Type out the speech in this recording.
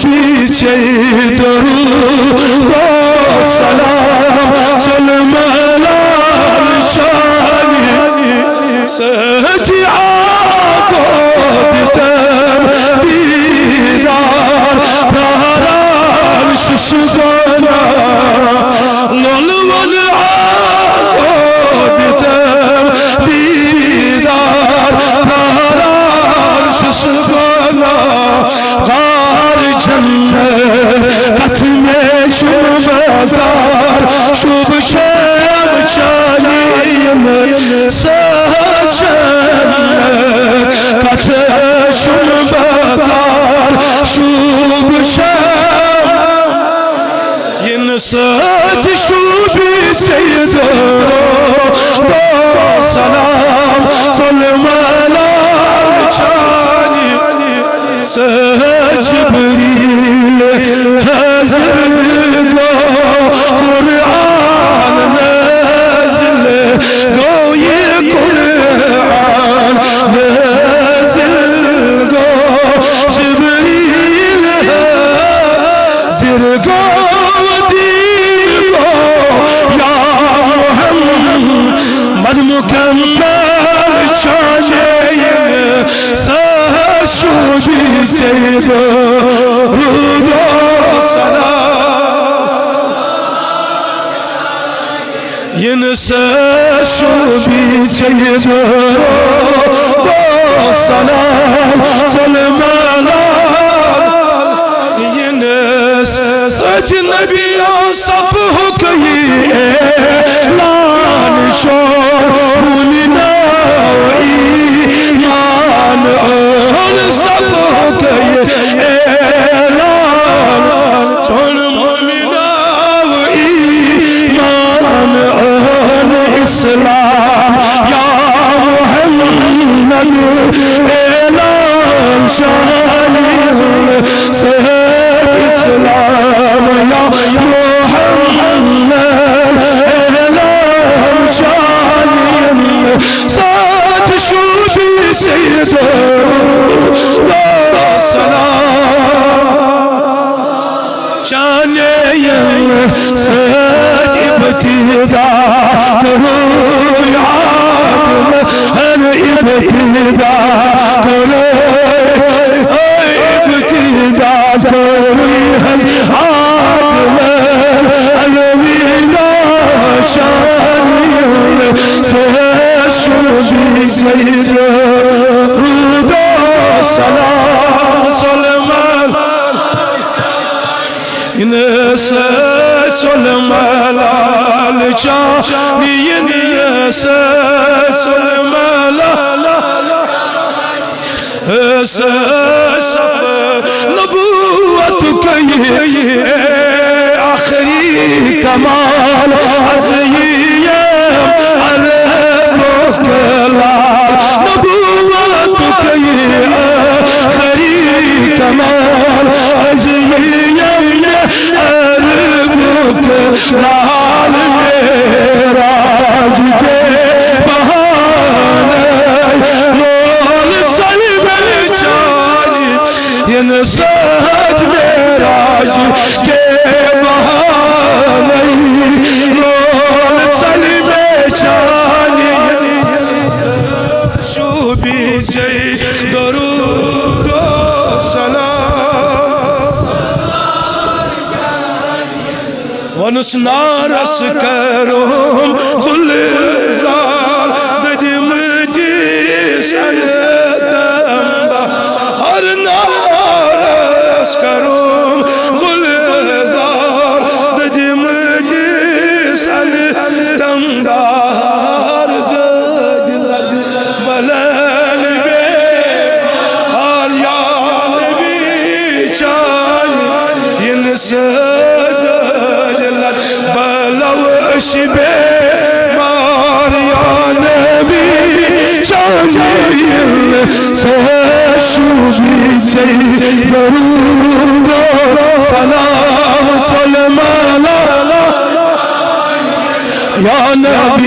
पीछे दरूद व सलाम चल मलाल शानी सजिया को दितम दीदार बहराल शुशुगना ललवन को दितम दीदार बहराल शुशुगना गार जन्नत में शुभदार शुभ शब चालीन सजन्नत शुभदार शुभ शब इन सज शुभी सैयदो सलाम सलमलाल चानी जिब्रील हाज़िर गो कुरान नाज़िल गो ये कुरान नाज़िल गो जिब्रील हाज़िर गो दीन गो या मुहम्मद मुकम्मल शाने शुभी सैयदो दरूद व सलाम इन शुभी सैयदो दरूद व सलाम सलमलाल इन अजनबियों सब हो गई ऐलान शोर भूलना ईमान और सब हो गए ऐलान सुन मुमिना ईमान और इस्लाम या मुहम्मद ऐलान शानी से इस्लाम या मुहम्मद ऐलान शानी साथ शुभी सैयदो इब्तिदा करो याद हर इब्तिदा करो इब्तिदा करो अलविदा शानी से शुभी सैयदो दरूद व सलाम सलमलाल इन सलमलाल चानियन सलमलाल सफ नबूवत कही आखिरी कमाल अज़ीम अरबों के लाल नबूवत कही आखिरी कमाल अज़ीम लाल मेराज के बहाने लोल सलम चानी इन सज मेराज के बहाने लोल सलम चानी शुभी सैयदो दरूद व सलाम वनुस नारस करोम गुलजार ददिम दिसन तंबा हर नारस करोम गुलजार ददिम दिसन तंबा हर ददिलद बलन बे हर यान भी चान इन शिबे मारिया नबी चांदिल से शुभी सैयदो दरूद व सलाम सलमलाल या नबी